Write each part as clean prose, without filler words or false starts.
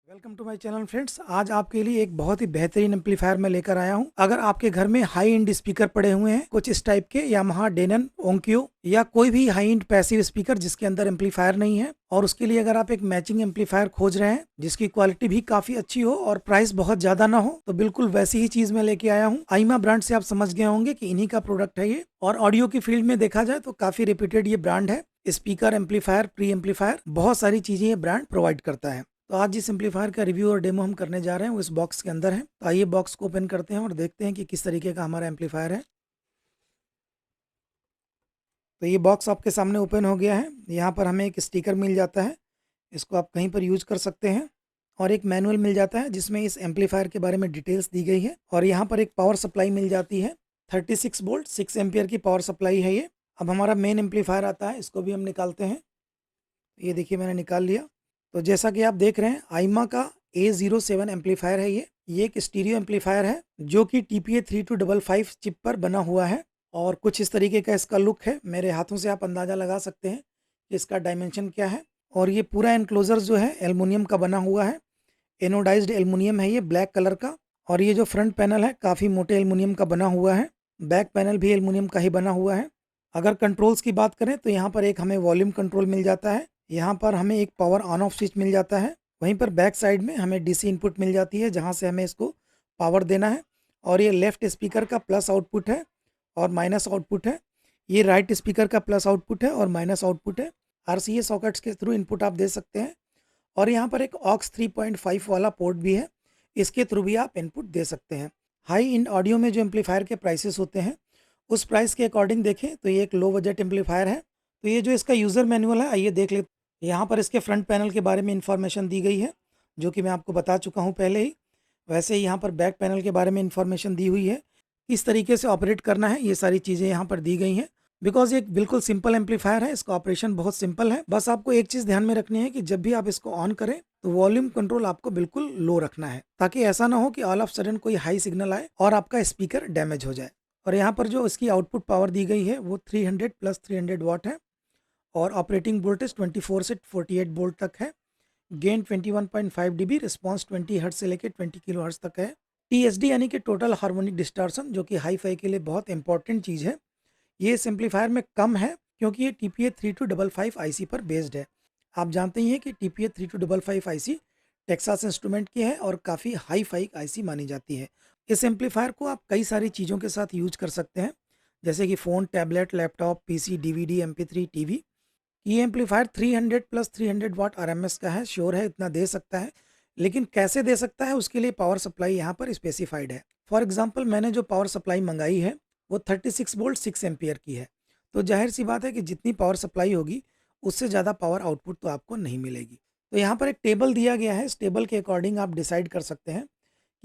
Welcome to my channel friends. आज आपके लिए एक बहुत ही बेहतरीन एम्पलीफायर मैं लेकर आया हूं। अगर आपके घर में हाई एंड स्पीकर पड़े हुए हैं कुछ इस टाइप के, यामाहा डेनन ओंक्यो या कोई भी हाई एंड पैसिव स्पीकर जिसके अंदर एम्पलीफायर नहीं है, और उसके लिए अगर आप एक मैचिंग एम्पलीफायर खोज रहे हैं जिसकी क्वालिटी भी काफी अच्छी हो और प्राइस बहुत ज्यादा ना हो, तो बिल्कुल वैसी ही चीज मैं लेके आया हूँ। आईमा ब्रांड से आप समझ गए होंगे कि इन्हीं का प्रोडक्ट है ये, और ऑडियो की फील्ड में देखा जाए तो काफी रिपीटेड ये ब्रांड है। स्पीकर, एम्पलीफायर, प्री एम्पलीफायर, बहुत सारी चीजें ये ब्रांड प्रोवाइड करता है। तो आज जिस एम्पलीफायर का रिव्यू और डेमो हम करने जा रहे हैं वो इस बॉक्स के अंदर है। तो आइए बॉक्स को ओपन करते हैं और देखते हैं कि किस तरीके का हमारा एम्पलीफायर है। तो ये बॉक्स आपके सामने ओपन हो गया है। यहाँ पर हमें एक स्टिकर मिल जाता है, इसको आप कहीं पर यूज कर सकते हैं, और एक मैनुअल मिल जाता है जिसमें इस एम्पलीफायर के बारे में डिटेल्स दी गई है। और यहाँ पर एक पावर सप्लाई मिल जाती है, 36 वोल्ट 6 एम्पियर की पावर सप्लाई है ये। अब हमारा मेन एम्पलीफायर आता है, इसको भी हम निकालते हैं। ये देखिए मैंने निकाल लिया। तो जैसा कि आप देख रहे हैं आईमा का A07 एम्पलीफायर है ये एक स्टीरियो एम्पलीफायर है जो कि TPA3255 चिप पर बना हुआ है, और कुछ इस तरीके का इसका लुक है। मेरे हाथों से आप अंदाज़ा लगा सकते हैं कि इसका डायमेंशन क्या है। और ये पूरा एनक्लोजर जो है एल्युमिनियम का बना हुआ है, एनोडाइज्ड एल्युमिनियम है ये, ब्लैक कलर का। और ये जो फ्रंट पैनल है काफ़ी मोटे एल्युमिनियम का बना हुआ है, बैक पैनल भी एल्युमिनियम का ही बना हुआ है। अगर कंट्रोल्स की बात करें तो यहाँ पर एक हमें वॉल्यूम कंट्रोल मिल जाता है, यहाँ पर हमें एक पावर ऑन ऑफ स्विच मिल जाता है, वहीं पर बैक साइड में हमें डीसी इनपुट मिल जाती है जहाँ से हमें इसको पावर देना है। और ये लेफ्ट स्पीकर का प्लस आउटपुट है और माइनस आउटपुट है, ये राइट स्पीकर का प्लस आउटपुट है और माइनस आउटपुट है। RCA सॉकेट्स के थ्रू इनपुट आप दे सकते हैं। और यहाँ पर एक ऑक्स 3.5 वाला पोर्ट भी है, इसके थ्रू भी आप इनपुट दे सकते हैं। हाई इन ऑडियो में जो एम्पलीफायर के प्राइसेस होते हैं उस प्राइस के अकॉर्डिंग देखें तो ये एक लो बजट एम्पलीफायर है। तो ये जो इसका यूज़र मैनुअल है आइए देख लेते हैं। यहाँ पर इसके फ्रंट पैनल के बारे में इंफॉर्मेशन दी गई है जो कि मैं आपको बता चुका हूँ पहले ही। वैसे ही यहाँ पर बैक पैनल के बारे में इंफॉर्मेशन दी हुई है, किस तरीके से ऑपरेट करना है, ये सारी चीज़ें यहाँ पर दी गई हैं। बिकॉज ये एक बिल्कुल सिंपल एम्पलीफायर है, इसका ऑपरेशन बहुत सिंपल है। बस आपको एक चीज़ ध्यान में रखनी है कि जब भी आप इसको ऑन करें तो वॉल्यूम कंट्रोल आपको बिल्कुल लो रखना है, ताकि ऐसा ना हो कि ऑल ऑफ सडन कोई हाई सिग्नल आए और आपका स्पीकर डैमेज हो जाए। और यहाँ पर जो इसकी आउटपुट पावर दी गई है वो 300 प्लस 300 वाट है, और ऑपरेटिंग वोल्टेज 24 से 48 वोल्ट तक है। गेन 21.5 dB, रिस्पॉन्स 20 हर्ट्ज से लेकर 20 किलो हर्ट्ज तक है। TSD यानी कि टोटल हार्मोनिक डिस्टॉर्शन, जो कि हाई फाई के लिए बहुत इंपॉर्टेंट चीज़ है, ये सिम्पलीफायर में कम है क्योंकि ये TPA3255 IC पर बेस्ड है। आप जानते ही हैं कि TPA3255 IC टेक्सास इंस्ट्रूमेंट की है और काफ़ी हाई फाई IC मानी जाती है। इस एम्पलीफायर को आप कई सारी चीज़ों के साथ यूज कर सकते हैं, जैसे कि phone, tablet, laptop, PC, DVD, MP3, TV। ये एम्पलीफायर 300 प्लस 300 वाट RMS का है, श्योर है इतना दे सकता है, लेकिन कैसे दे सकता है उसके लिए पावर सप्लाई यहाँ पर स्पेसिफाइड है। फॉर एग्जांपल मैंने जो पावर सप्लाई मंगाई है वो 36 वोल्ट 6 एम्पियर की है, तो जाहिर सी बात है कि जितनी पावर सप्लाई होगी उससे ज़्यादा पावर आउटपुट तो आपको नहीं मिलेगी। तो यहाँ पर एक टेबल दिया गया है, इस टेबल के अकॉर्डिंग आप डिसाइड कर सकते हैं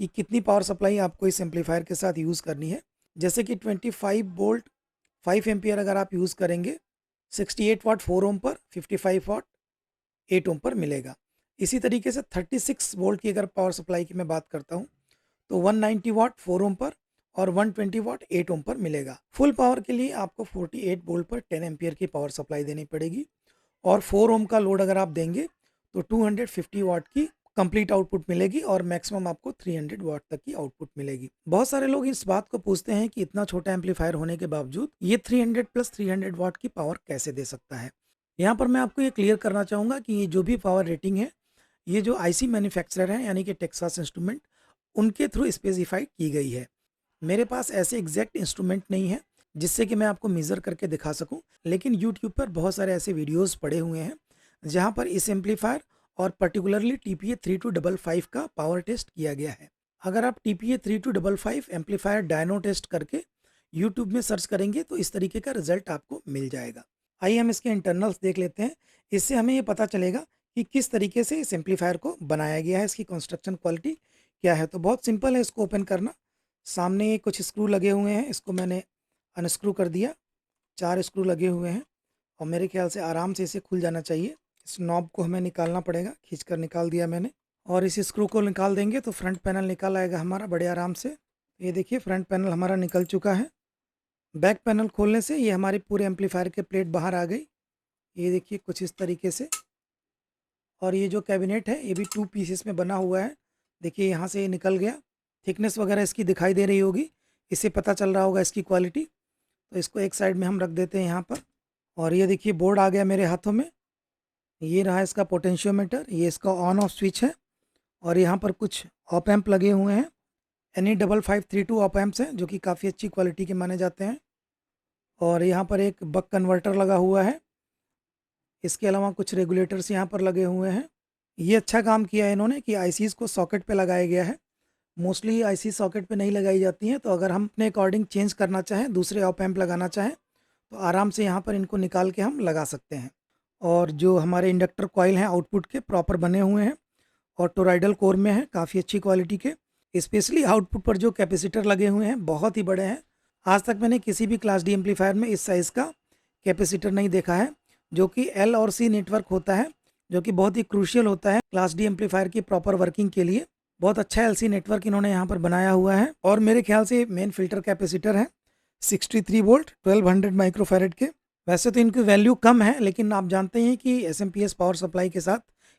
कि कितनी पावर सप्लाई आपको इस एम्पलीफायर के साथ यूज़ करनी है। जैसे कि 25 वोल्ट 5 एम्पियर अगर आप यूज़ करेंगे 68 वाट 4 ओम पर, 55 वाट 8 ओम पर मिलेगा। इसी तरीके से 36 वोल्ट की अगर पावर सप्लाई की मैं बात करता हूँ तो 190 वाट 4 ओम पर और 120 वाट 8 ओम पर मिलेगा। फुल पावर के लिए आपको 48 वोल्ट पर 10 एम्पियर की पावर सप्लाई देनी पड़ेगी, और 4 ओम का लोड अगर आप देंगे तो 250 वाट की कंप्लीट आउटपुट मिलेगी, और मैक्सिमम आपको 300 वाट तक की आउटपुट मिलेगी। बहुत सारे लोग इस बात को पूछते हैं कि इतना छोटा एम्पलीफायर होने के बावजूद ये 300 प्लस 300 वाट की पावर कैसे दे सकता है। यहाँ पर मैं आपको ये क्लियर करना चाहूँगा कि ये जो भी पावर रेटिंग है ये जो IC मैन्युफैक्चरर हैं यानी कि टेक्सास इंस्ट्रूमेंट, उनके थ्रू स्पेसिफाइड की गई है। मेरे पास ऐसे एग्जैक्ट इंस्ट्रूमेंट नहीं है जिससे कि मैं आपको मेज़र करके दिखा सकूं, लेकिन यूट्यूब पर बहुत सारे ऐसे वीडियोस पड़े हुए हैं जहां पर इस एम्पलीफायर और पर्टिकुलरली TPA3255 का पावर टेस्ट किया गया है। अगर आप TPA3255 एम्पलीफायर डायनो टेस्ट करके यूट्यूब में सर्च करेंगे तो इस तरीके का रिजल्ट आपको मिल जाएगा। आइए हम इसके इंटरनल्स देख लेते हैं, इससे हमें ये पता चलेगा कि किस तरीके से इस एम्पलीफायर को बनाया गया है, इसकी कंस्ट्रक्शन क्वालिटी क्या है। तो बहुत सिंपल है इसको ओपन करना। सामने कुछ स्क्रू लगे हुए हैं, इसको मैंने अनस्क्रू कर दिया। 4 स्क्रू लगे हुए हैं और मेरे ख्याल से आराम से इसे खुल जाना चाहिए। इस नॉब को हमें निकालना पड़ेगा, खींचकर निकाल दिया मैंने, और इस स्क्रू को निकाल देंगे तो फ्रंट पैनल निकल आएगा हमारा बड़े आराम से। ये देखिए फ्रंट पैनल हमारा निकल चुका है। बैक पैनल खोलने से ये हमारे पूरे एम्पलीफायर के प्लेट बाहर आ गई, ये देखिए कुछ इस तरीके से। और ये जो कैबिनेट है ये भी 2 पीसेस में बना हुआ है। देखिए यहाँ से ये निकल गया, थिकनेस वगैरह इसकी दिखाई दे रही होगी, इससे पता चल रहा होगा इसकी क्वालिटी। तो इसको एक साइड में हम रख देते हैं यहाँ पर। और ये देखिए बोर्ड आ गया मेरे हाथों में, ये रहा इसका पोटेंशियोमीटर, ये इसका ऑन ऑफ स्विच है। और यहाँ पर कुछ ऑप एम्प लगे हुए हैं, NE5532 ऑप एम्प्स हैं जो कि काफ़ी अच्छी क्वालिटी के माने जाते हैं। और यहाँ पर एक बक कन्वर्टर लगा हुआ है, इसके अलावा कुछ रेगुलेटर्स यहाँ पर लगे हुए हैं। ये अच्छा काम किया है इन्होंने कि आईसीज को सॉकेट पे लगाया गया है। मोस्टली आईसी सॉकेट पे नहीं लगाई जाती हैं, तो अगर हम अपने अकॉर्डिंग चेंज करना चाहें, दूसरे ऑप एम्प लगाना चाहें, तो आराम से यहाँ पर इनको निकाल के हम लगा सकते हैं। और जो हमारे इंडक्टर कॉइल हैं आउटपुट के प्रॉपर बने हुए हैं और टोराइडल कोर में है, काफ़ी अच्छी क्वालिटी के। स्पेशली आउटपुट पर जो कैपेसिटर लगे हुए हैं बहुत ही बड़े हैं। आज तक मैंने किसी भी क्लास डी एम्पलीफायर में इस साइज़ का कैपेसिटर नहीं देखा है, जो कि एल और सी नेटवर्क होता है, जो कि बहुत ही क्रूशियल होता है क्लास डी एम्पलीफायर की प्रॉपर वर्किंग के लिए। बहुत अच्छा एलसी नेटवर्क इन्होंने यहाँ पर बनाया हुआ है। और मेरे ख्याल से मेन फिल्टर कैपेसिटर है 63 वोल्ट 1200 माइक्रोफैरेड के। वैसे तो इनकी वैल्यू कम है, लेकिन आप जानते हैं कि एसएमपीएस पावर सप्लाई के साथ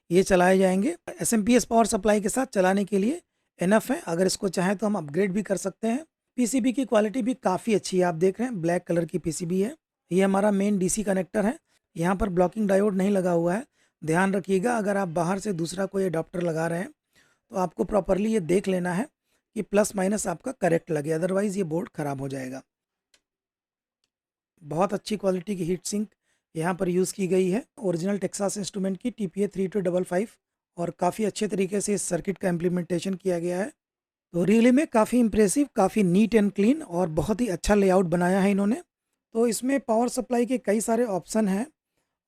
ये चलाए जाएंगे। एसएमपीएस पावर सप्लाई के साथ चलाने के लिए इनफ है। अगर इसको चाहें तो हम अपग्रेड भी कर सकते हैं। पीसीबी की क्वालिटी भी काफ़ी अच्छी है, आप देख रहे हैं ब्लैक कलर की पीसीबी है। ये हमारा मेन डीसी कनेक्टर है, यहाँ पर ब्लॉकिंग डायोड नहीं लगा हुआ है। ध्यान रखिएगा, अगर आप बाहर से दूसरा कोई अडॉप्टर लगा रहे हैं तो आपको प्रॉपरली ये देख लेना है कि प्लस माइनस आपका करेक्ट लगे, अदरवाइज़ ये बोर्ड ख़राब हो जाएगा। बहुत अच्छी क्वालिटी की हीट सिंक यहाँ पर यूज़ की गई है, ओरिजिनल टेक्सास इंस्ट्रूमेंट की TPA 3255, और काफ़ी अच्छे तरीके से इस सर्किट का इम्प्लीमेंटेशन किया गया है। तो रियली में काफ़ी इंप्रेसिव, काफ़ी नीट एंड क्लीन और बहुत ही अच्छा लेआउट बनाया है इन्होंने। तो इसमें पावर सप्लाई के कई सारे ऑप्शन हैं,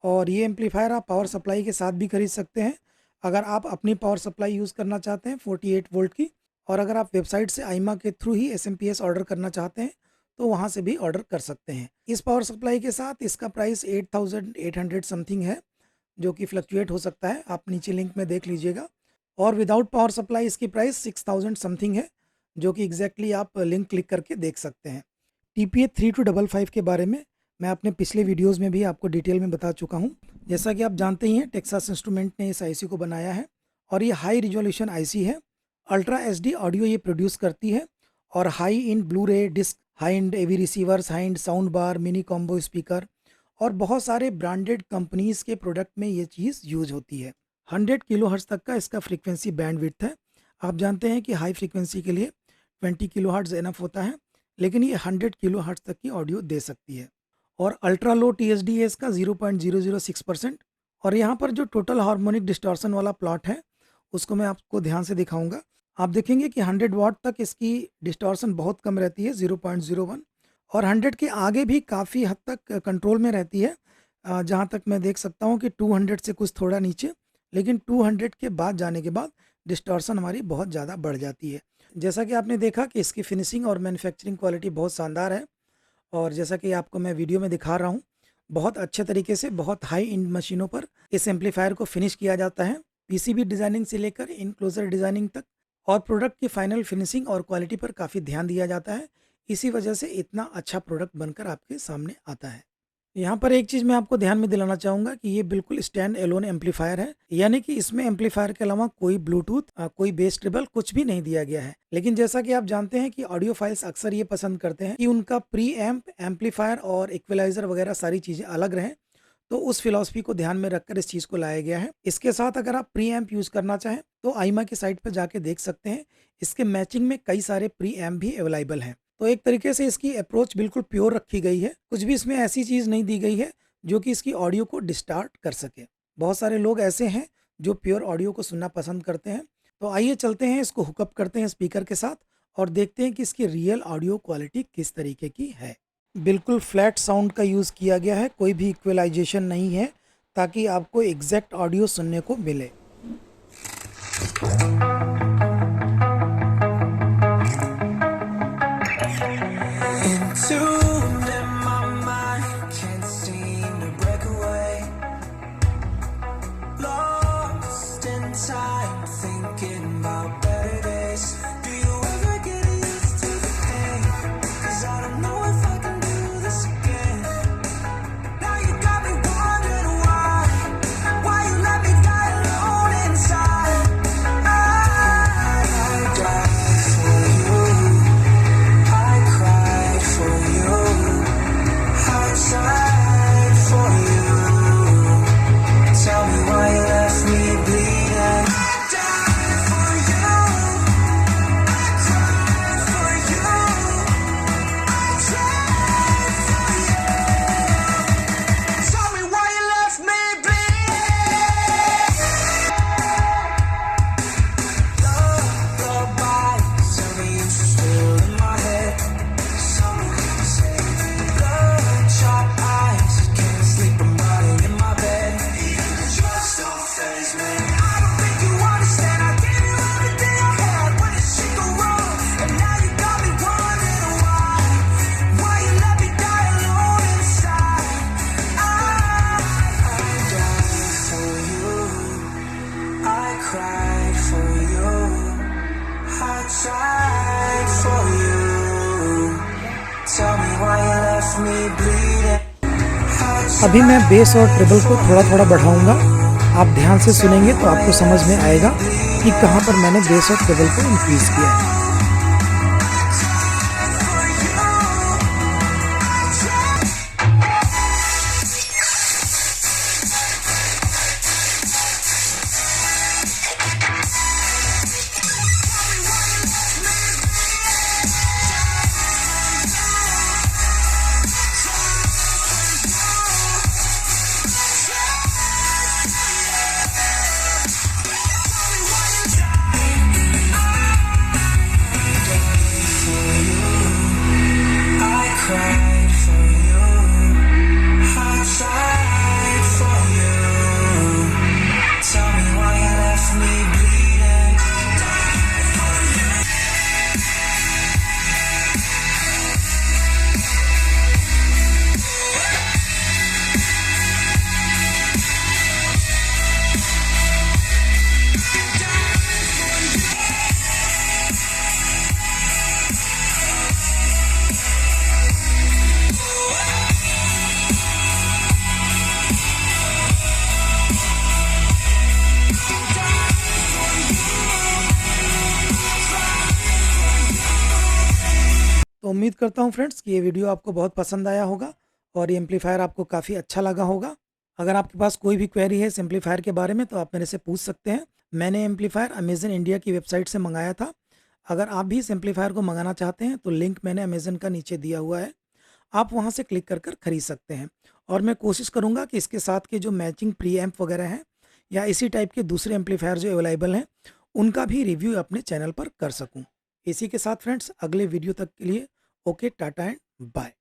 और ये एम्पलीफायर आप पावर सप्लाई के साथ भी खरीद सकते हैं अगर आप अपनी पावर सप्लाई यूज़ करना चाहते हैं 48 वोल्ट की। और अगर आप वेबसाइट से आईमा के थ्रू ही एसएमपीएस ऑर्डर करना चाहते हैं तो वहाँ से भी ऑर्डर कर सकते हैं। इस पावर सप्लाई के साथ इसका प्राइस 8800 समथिंग है, जो कि फ्लक्चुएट हो सकता है, आप नीचे लिंक में देख लीजिएगा। और विदाउट पावर सप्लाई इसकी प्राइस 6000 समथिंग है, जो कि एग्जैक्टली आप लिंक क्लिक करके देख सकते हैं। TPA 3255 के बारे में मैं अपने पिछले वीडियोस में भी आपको डिटेल में बता चुका हूं। जैसा कि आप जानते ही हैं, टेक्सास इंस्ट्रूमेंट ने इस आईसी को बनाया है और ये हाई रिजोल्यूशन आईसी है। अल्ट्रा एचडी ऑडियो ये प्रोड्यूस करती है, और high end blu ray disc, high end AV receivers, high end sound bar, mini combo speaker और बहुत सारे ब्रांडेड कंपनीज के प्रोडक्ट में ये चीज़ यूज होती है। 100 किलो हर्ट्ज तक का इसका फ्रीक्वेंसी बैंडविड्थ है। आप जानते हैं कि हाई फ्रीक्वेंसी के लिए 20 किलो हर्ट्ज एनफ होता है, लेकिन ये 100 किलो हर्ट्ज तक की ऑडियो दे सकती है। और अल्ट्रा लो TSD है इसका 0.006%। और यहाँ पर जो टोटल हार्मोनिक डिस्टॉर्शन वाला प्लॉट है उसको मैं आपको ध्यान से दिखाऊंगा। आप देखेंगे कि 100 वाट तक इसकी डिस्टॉर्शन बहुत कम रहती है, 0.01, और 100 के आगे भी काफ़ी हद तक कंट्रोल में रहती है। जहाँ तक मैं देख सकता हूँ कि 200 से कुछ थोड़ा नीचे, लेकिन 200 के बाद जाने के बाद डिस्टॉर्शन हमारी बहुत ज़्यादा बढ़ जाती है। जैसा कि आपने देखा कि इसकी फिनिशिंग और मैन्युफैक्चरिंग क्वालिटी बहुत शानदार है, और जैसा कि आपको मैं वीडियो में दिखा रहा हूँ, बहुत अच्छे तरीके से बहुत हाई एंड मशीनों पर इस एम्पलीफायर को फिनिश किया जाता है, पीसीबी डिज़ाइनिंग से लेकर इनक्लोजर डिज़ाइनिंग तक, और प्रोडक्ट की फाइनल फिनिशिंग और क्वालिटी पर काफ़ी ध्यान दिया जाता है। इसी वजह से इतना अच्छा प्रोडक्ट बनकर आपके सामने आता है। यहाँ पर एक चीज़ मैं आपको ध्यान में दिलाना चाहूँगा कि ये बिल्कुल स्टैंड एलोन एम्पलीफायर है, यानी कि इसमें एम्पलीफायर के अलावा कोई ब्लूटूथ, कोई बेस ट्रिबल कुछ भी नहीं दिया गया है। लेकिन जैसा कि आप जानते हैं कि ऑडियो फाइल्स अक्सर ये पसंद करते हैं कि उनका प्री एम्प, एम्पलीफायर और इक्वलाइजर वगैरह सारी चीज़ें अलग रहें, तो उस फिलॉसफी को ध्यान में रखकर इस चीज़ को लाया गया है। इसके साथ अगर आप प्री एम्प यूज़ करना चाहें तो आईमा की साइट पर जाके देख सकते हैं, इसके मैचिंग में कई सारे प्री एम्प भी अवेलेबल हैं। तो एक तरीके से इसकी अप्रोच बिल्कुल प्योर रखी गई है, कुछ भी इसमें ऐसी चीज़ नहीं दी गई है जो कि इसकी ऑडियो को डिस्टार्ट कर सके। बहुत सारे लोग ऐसे हैं जो प्योर ऑडियो को सुनना पसंद करते हैं। तो आइए चलते हैं, इसको हुकअप करते हैं स्पीकर के साथ और देखते हैं कि इसकी रियल ऑडियो क्वालिटी किस तरीके की है। बिल्कुल फ्लैट साउंड का यूज़ किया गया है, कोई भी इक्वलाइजेशन नहीं है, ताकि आपको एग्जैक्ट ऑडियो सुनने को मिले। अभी मैं बेस और ट्रिबल को थोड़ा थोड़ा बढ़ाऊंगा। आप ध्यान से सुनेंगे तो आपको समझ में आएगा कि कहाँ पर मैंने बेस और ट्रिबल को इंक्रीज किया है। तो उम्मीद करता हूँ फ्रेंड्स कि ये वीडियो आपको बहुत पसंद आया होगा और ये एम्पलीफायर आपको काफ़ी अच्छा लगा होगा। अगर आपके पास कोई भी क्वेरी है इस एम्पलीफायर के बारे में तो आप मेरे से पूछ सकते हैं। मैंने एम्पलीफायर अमेज़न इंडिया की वेबसाइट से मंगाया था। अगर आप भी इस एम्पलीफायर को मंगाना चाहते हैं तो लिंक मैंने अमेज़न का नीचे दिया हुआ है, आप वहाँ से क्लिक कर खरीद सकते हैं। और मैं कोशिश करूँगा कि इसके साथ के जो मैचिंग प्री एम्प वगैरह हैं या इसी टाइप के दूसरे एम्पलीफायर जो अवेलेबल हैं उनका भी रिव्यू अपने चैनल पर कर सकूँ। इसी के साथ फ्रेंड्स अगले वीडियो तक के लिए ओके, टाटा एंड बाय।